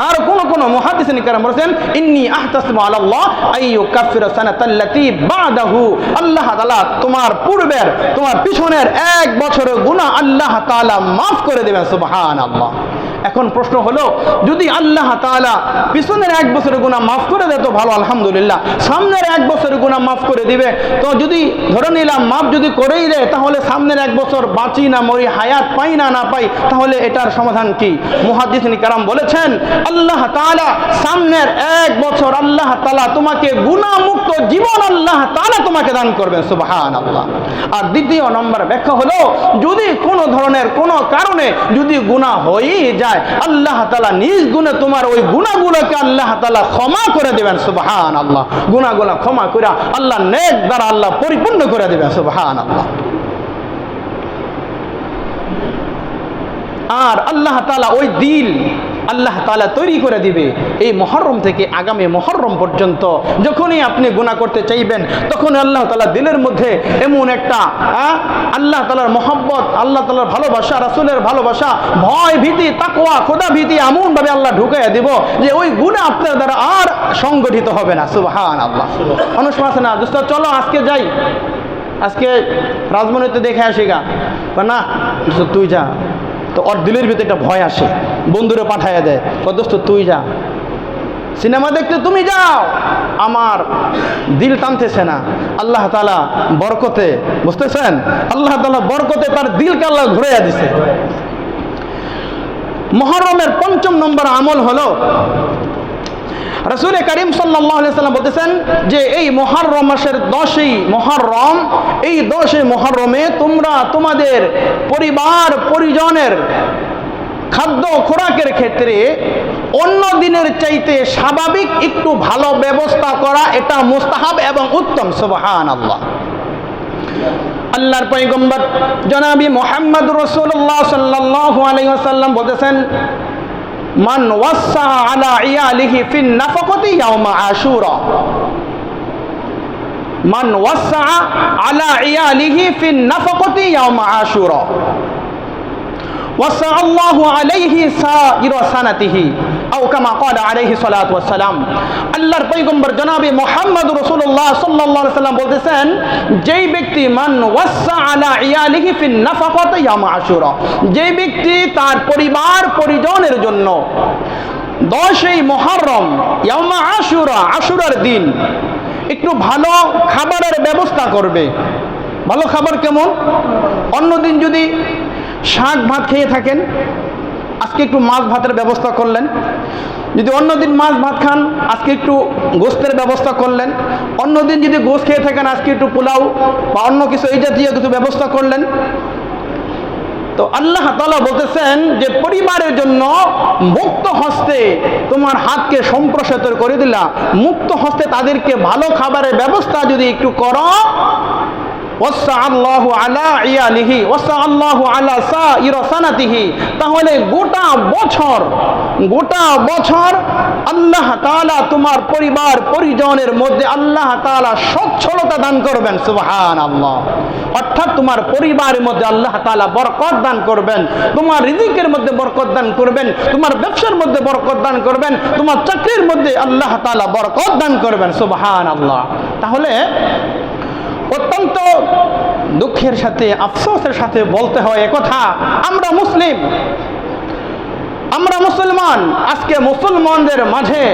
আর কোন মুহাদ্দিসিন কিরাম বলেছেন ইন্নী আহতাসিবু আলাল্লাহ আইয়ুকাফিরা সানাতাল্লাতী বাদাহু, আল্লাহ তাআলা তোমার পূর্বের তোমার পিছনের 1 বছরের গুনাহ আল্লাহ তাআলা মাফ করে দেবেন। সুবহানাল্লাহ। এখন প্রশ্ন হলো, যদি আল্লাহ তাআলা পিছনের 1 বছরের গুনাহ মাফ করে দেয় তো ভালো, আলহামদুলিল্লাহ। সামনের 1 বছরের গুনাহ মাফ করে দিবে, তো যদি ধরে নিলাম মাফ যদি করেই দেয়, তাহলে সামনের 1 বছর বাঁচি না মরি, হায়াত পাই না না পাই, তাহলে এটার সমাধান কি? মুহাদ্দিসিন কিরাম বলেছেন আল্লাহ তাআলা সামনের 1 বছর আল্লাহ তাআলা তোমাকে গুনাহ মুক্ত জীবন আল্লাহ তাআলা তোমাকে দান করবেন। সুবহানাল্লাহ। আর দ্বিতীয় নম্বর ব্যাখ্যা হলো, যদি কোনো ধরনের কোনো কারণে যদি গুনাহ হয়ে যায়, আল্লাহ তাআলা নিজ গুণে তোমার ওই গুনাহগুলোকে আল্লাহ তাআলা ক্ষমা করে দেবেন। সুবহানাল্লাহ। গুনাহগুলো ক্ষমা করে আল্লাহ নেক দ্বারা আল্লাহ পরিপূর্ণ করে দেবেন। সুবহানাল্লাহ। আর আল্লাহ তাআলা ওই দিল আল্লাহ তাআলা তৈরি করে দিবে এই মুহররম থেকে আগামী মুহররম পর্যন্ত। যখনই আপনি গুনাহ করতে চাইবেন, তখন আল্লাহ তাআলা দিলের মধ্যে এমন একটা আল্লাহ তাআলার মহব্বত, আল্লাহ তাআলার ভালোবাসা, রাসূলের ভালোবাসা, ভয় ভীতি, তাকওয়া, খোদা ভীতি এমনভাবে আল্লাহ ঢুকাইয়া দিব যে ওই গুনাহ আপনার দ্বারা আর সংগঠিত হবে না। সুবহানাল্লাহ। মানুষ আছে না, দোস্ত চলো আজকে যাই, আজকে রাজমনিতে দেখে আসি গা, না তুই যা। তো ওর দিলের ভিতরে একটা ভয় আসে, বন্ধুরে পাঠাইয়া দেয়, দোস্ত তুই যা, সিনেমা দেখতে তুমি যাও, আমার দিল টানতেছে না। আল্লাহ তাআলা বরকতে, বুঝতেছেন, আল্লাহ তাআলা বরকতে তার দিলকে আল্লাহ ঘুরাইয়া দিছে। মুহররমের ৫ম নম্বর আমল হলো, রাসূল করিম সাল্লাল্লাহু আলাইহি ওয়াসাল্লাম বলতেছেন যে এই মুহররম মাসের 10ই মুহররম, এই 10ই মুহররমে তোমরা তোমাদের পরিবার পরিজনের খাদ্য খোরাকের ক্ষেত্রে অন্য দিনের চাইতে স্বাভাবিক একটু ভালো ব্যবস্থা করা, এটা মুস্তাহাব এবং উত্তম। সুবহানাল্লাহ। আল্লাহর পয়গম্বর জনাবি মুহাম্মদ রাসূলুল্লাহ সাল্লাল্লাহু আলাইহি ওয়াসাল্লাম বলেছেন, মান ওয়াসা আলা ইয়ালিহি ফিন নাফাকাতি ইয়াউমা আশুরা, মান ওয়াসা আলা ইয়ালিহি ফিন নাফাকাতি ইয়াউমা আশুরা ওয়াসা আল্লাহু আলাইহি সাইরা সানাতিহি আও কামা ক্বালা আলাইহি সালাতু ওয়াস সালাম। আল্লাহর পয়গম্বর জনাবে মুহাম্মদ রাসূলুল্লাহ সাল্লাল্লাহু আলাইহি ওয়াসাল্লাম বলতেছেন, যেই ব্যক্তি মান ওয়াসা আলা ইয়ালিহি ফিন নাফাকাতি ইয়াউমা আশুরা, যেই ব্যক্তি তার পরিবার পরিজনের জন্য 10ই মুহররম ইয়াউমা আশুরা, আশুরার দিন একটু ভালো খাবারের ব্যবস্থা করবে। ভালো খাবার কেমন? অন্যদিন যদি শাক ভাত খেয়ে থাকেন, আজকে একটু মাছ ভাতের ব্যবস্থা করলেন। যদি অন্যদিন মাছ ভাত খান, আজকে একটু গোশতের ব্যবস্থা করলেন। অন্যদিন যদি গোশত খেয়ে থাকেন, আজকে একটু পোলাও বা অন্য কিছু এই জাতীয় কিছু ব্যবস্থা করলেন। তো আল্লাহ তাআলা বলতেছেন যে পরিবারের জন্য মুক্ত হস্তে তোমার হাতকে সম্প্রসারিত করে দিলা, মুক্ত হস্তে তাদেরকে ভালো খাবারের ব্যবস্থা যদি একটু করো, ওয়াসা আল্লাহু আলা ইয়ালিহি ওয়াসা আল্লাহু আলা সাইরা সানাতিহি, তাহলে গোটা বছর আল্লাহ তাআলা তোমার পরিবার পরিজনের মধ্যে আল্লাহ তাআলা সচ্ছলতা দান করবেন। সুবহানাল্লাহ। অর্থাৎ তোমার পরিবারের মধ্যে আল্লাহ তাআলা বরকত দান করবেন, তোমার রিজিকের মধ্যে বরকত দান করবেন, তোমার ব্যবসার মধ্যে বরকত দান করবেন, তোমার চাকরির মধ্যে আল্লাহ তাআলা বরকত দান করবেন। সুবহানাল্লাহ। তাহলে অত্যন্ত দুঃখের সাথে আফসোসের সাথে বলতে হয় একথা, আমরা মুসলিম, আমরা মুসলমান, আজকে মুসলমানদের মাঝে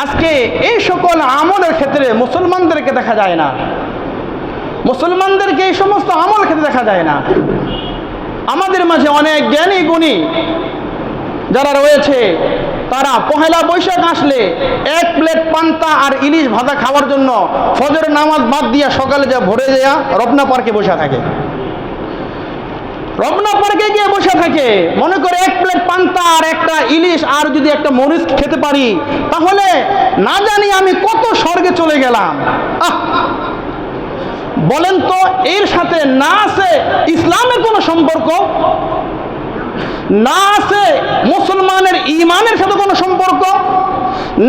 আজকে এই সকল আমলের ক্ষেত্রে মুসলমানদেরকে দেখা যায় না, মুসলমানদেরকে এই সমস্ত আমল ক্ষেত্রে দেখা যায় না। আমাদের মাঝে অনেক জ্ঞানী গুণী যারা রয়েছে, তারা পহেলা বৈশাখ আসলে 1 প্লেট পান্তা আর ইলিশ ভাজা খাওয়ার জন্য ফজরের নামাজ বাদ দিয়া সকালে যা ভোরে যাওয়া রবনা পার্কে বসে থাকে, রবনা পার্কে গিয়ে বসে থাকে, মনে করে 1 প্লেট পান্তা আর একটা ইলিশ আর যদি একটা মরিচ খেতে পারি, তাহলে না জানি আমি কত স্বর্গে চলে গেলাম। বলেন তো, এর সাথে না আছে ইসলামের কোনো সম্পর্ক, না আছে মুসলমানের ঈমানের সাথে কোনো সম্পর্ক,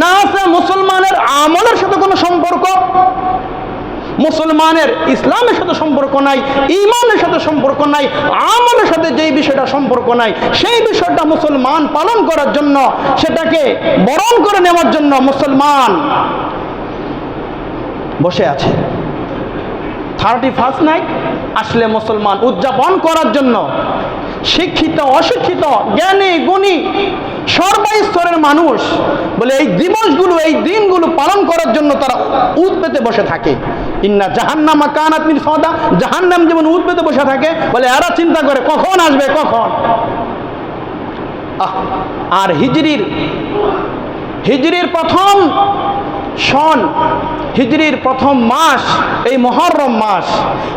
না আছে মুসলমানের আমলের সাথে কোনো সম্পর্ক। মুসলমানের ইসলামের সাথে সম্পর্ক নাই, ঈমানের সাথে সম্পর্ক নাই, আমলের সাথে যেই বিষয়টা সম্পর্ক নাই, সেই বিষয়টা মুসলমান পালন করার জন্য, সেটাকে বরণ করে নেওয়ার জন্য মুসলমান বসে আছে। 31st নাইট আসলে মুসলমান উদযাপন করার জন্য শিক্ষিত অশিক্ষিত জ্ঞানী গুণী সর্বস্তরের মানুষ বলে এই দিবসগুলো এই দিনগুলো পালন করার জন্য তারা উদ পেতে বসে থাকে। ইন্না জাহান্নামা কানাত মিরসাদা, জাহান্নাম যেমন উদ পেতে বসে থাকে, বলে এরা চিন্তা করে কখন আসবে কখন। আর হিজরির প্রথম সন, হিজরির প্রথম মাস এই মুহররম মাস,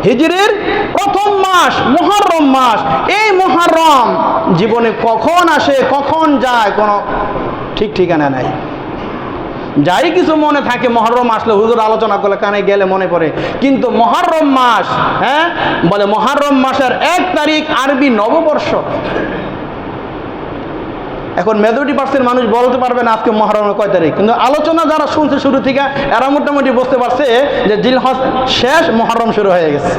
হিজরির প্রথম মাস মুহররম মাস। এই মুহররম জীবনে কখন আসে কখন যায় কোনো ঠিক ঠিকানা নাই। যাই কিছু মনে থাকে মুহররম আসলে হুজুর আলোচনা করলে কানে গেলে মনে পড়ে, কিন্তু মুহররম মাস, হ্যাঁ বলে মুহররম মাসের 1 তারিখ আরবি নববর্ষ। এখন মেজরিটি% মানুষ বলতে পারবে না আজকে মুহররমের কয় তারিখ, কিন্তু আলোচনা যারা শুনছে শুরু থেকে এরা মোটামুটি বুঝতে পারছে যে জিলহজ শেষ, মুহররম শুরু হয়ে গেছে।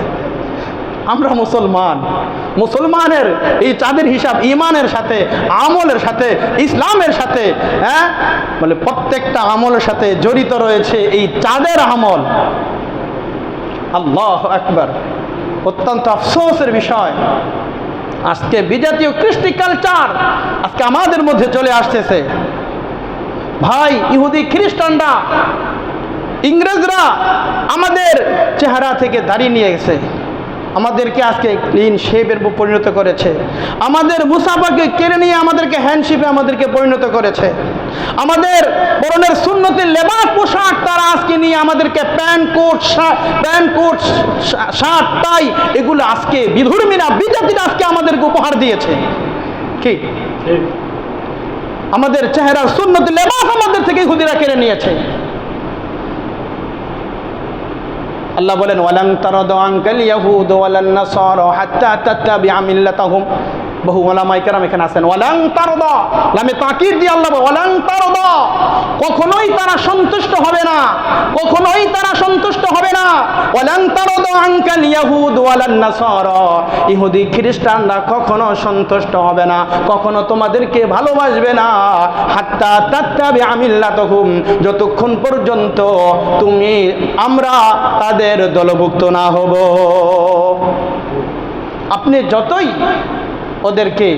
আমরা মুসলমানের এই চাঁদের হিসাব ঈমানের সাথে, আমলের সাথে, ইসলামের সাথে, হ্যাঁ বলে প্রত্যেকটা আমলের সাথে জড়িত রয়েছে এই চাঁদের আমল। আল্লাহু আকবার। অত্যন্ত আফসোসের বিষয়, আজকে বিজাতীয় কৃষ্টি কালচার আজকে আমাদের মধ্যে চলে আসতেছে। ভাই, ইহুদি খ্রিস্টানরা, ইংরেজরা আমাদের চেহারা থেকে দাড়ি নিয়ে গেছে, আমাদেরকে আজকে ক্লিন শেপের পরিণত করেছে, আমাদের মুসাফাকে কেড়ে নিয়ে আমাদেরকে হ্যান্ডশেপে আমাদেরকে পরিণত করেছে, আমাদের পরনের সুন্নতি লেবাস পোশাক তারা আজকে নিয়ে আমাদেরকে প্যান্ট কোট শার্ট টাই এগুলো আজকে বিধর্মীরা বিজাতিরা আজকে আমাদেরকে উপহার দিয়েছে। কি আমাদের চেহারার সুন্নতি লেবাস আমাদের থেকে ইহুদিরা কেড়ে নিয়েছে। আল্লাহ বলেন ওয়ালান তারাদু আনকাল ইয়াহুদ ওয়ালান নাসারা হাত্তা তাত্তাবিআ মিল্লাতাহুম। বহু উলামায়ে কেরাম এখানে আছেন। ওয়ালান তারাদা, লামে তাকিদ দিয়ে আল্লাহ ওয়ালান তারাদা, কখনোই তারা সন্তুষ্ট হবে না, কখনোই তারা সন্তুষ্ট হবে না। ওয়ালান তারাদা আনকাল ইয়াহুদ ওয়ালান নাসারা, ইহুদি খ্রিস্টানরা কখনো সন্তুষ্ট হবে না, কখনো তোমাদেরকে ভালোবাসবে না। হাত্তা তাত্তাবিআ মিল্লাতাহুম, যতক্ষণ পর্যন্ত আমরা তাদের দলভুক্ত না হব। আপনি যতই ওদেরকে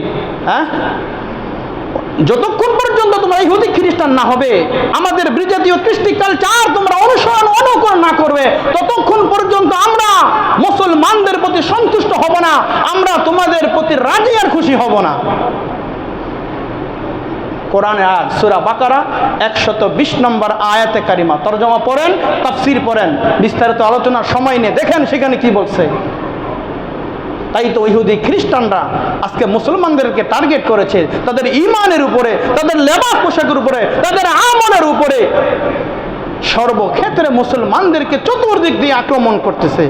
যতক্ষণ পর্যন্ত তোমরা ইহুদি খ্রিস্টান না হবে, আমাদের বিজাতীয় কৃষ্টি কালচার তোমরা অনুসরণ অনুকরণ না করবে, ততক্ষণ পর্যন্ত আমরা মুসলমানদের প্রতি সন্তুষ্ট হব না, আমরা তোমাদের প্রতি রাজি আর খুশি হব না। কোরআনে আয়াত সূরা বাকারা 120 নম্বর আয়াতে কারিমা, তরজমা পড়েন, তাফসীর পড়েন, বিস্তারিত আলোচনার সময় নিয়ে দেখেন সেখানে কি বলছে। তাই তো ইহুদি খ্রিস্টানরা আজকে মুসলমানদেরকে টার্গেট করেছে, তাদের ঈমানের উপরে, তাদের লেবাস পোশাকের উপরে, তাদের আমলের উপরে, সর্বক্ষেত্রে মুসলমানদেরকে চতুর্দিক দিয়ে আক্রমণ করতেছে।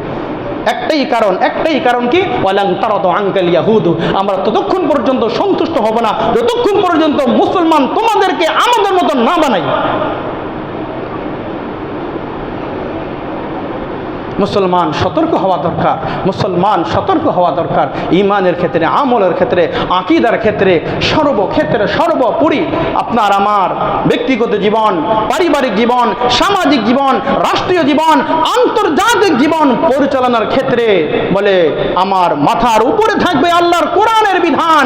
একটাই কারণ কি? ওয়ালান তারাদু আনকাল ইয়াহুদ, আমরা ততক্ষণ পর্যন্ত সন্তুষ্ট হব না যতক্ষণ পর্যন্ত মুসলমান তোমাদেরকে আমাদের মতো না বানাই। মুসলমান সতর্ক হওয়া দরকার, ঈমানের ক্ষেত্রে, আমলের ক্ষেত্রে, আকীদার ক্ষেত্রে, সর্বক্ষেত্রে সর্বোপরি আপনার আমার ব্যক্তিগত জীবন, পারিবারিক জীবন, সামাজিক জীবন, রাষ্ট্রীয় জীবন, আন্তর্জাতিক জীবন পরিচালনার ক্ষেত্রে বলে আমার মাথার উপরে থাকবে আল্লাহর কোরআনের বিধান,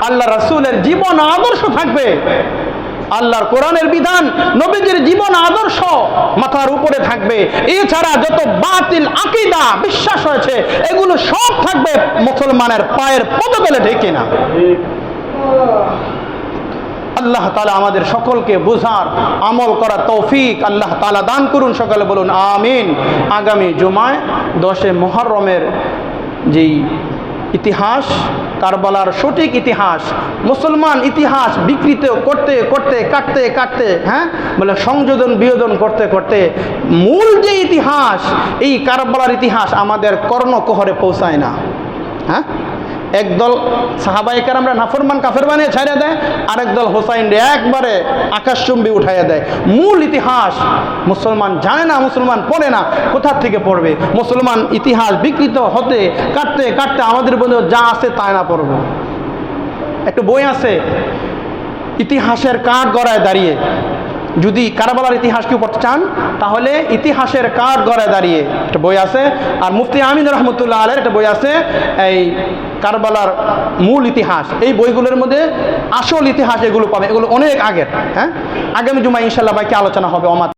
আল্লাহ রাসূলের জীবন আদর্শ থাকবে। আল্লাহর কোরআনের বিধান, নবীজির জীবন আদর্শ মাথার উপরে থাকবে। এছাড়া যত বাতিল আকীদা বিশ্বাস হয়েছে এগুলো সব থাকবে মুসলমানের পায়ের পদতলে ঢেকে না। আল্লাহ তাআলা আমাদের সকলকে বোঝার, আমল করার তৌফিক আল্লাহ তাআলা দান করুন। সকলে বলুন আমিন। আগামী জুমায় 10 মুহররমের যেই ইতিহাস, কারবালার সঠিক ইতিহাস, মুসলমান ইতিহাস বিকৃত করতে করতে কাটতে বলে সংযোজন বিয়োজন করতে করতে মূল যে ইতিহাস, এই কারবালার ইতিহাস আমাদের কর্ণকুহরে পৌঁছায় না। একদল সাহাবায়ে কেরামরা নাফরমান কাফের বানিয়ে ছাইড়া দেয়, আরেক দল হোসাইন রে একবারে আকাশচুম্বী উঠাইয়া দেয়। মূল ইতিহাস মুসলমান জানে না, মুসলমান পড়ে না, কোথা থেকে পড়বে? মুসলমান ইতিহাস বিকৃত হতে কাটতে কাটতে আমাদের বন্ধু যা আছে তাই না পড়ব। একটা বই আছে ইতিহাসের কাঠ গড়ায় দাঁড়িয়ে, যদি কারবালার ইতিহাস কেউ পড়তে চান তাহলে ইতিহাসের কাঠ গড়ায় দাঁড়িয়ে একটা বই আছে। আর মুফতি আমিন রহমতুল্লাহ আলাইহির একটা বই আছে এই কারবালার মূল ইতিহাস। এই বইগুলোর মধ্যে আসল ইতিহাস এগুলো পাবে, এগুলো অনেক আগের। হ্যাঁ, আগামী জুমায় ইনশাআল্লাহ বাইকে আলোচনা হবে।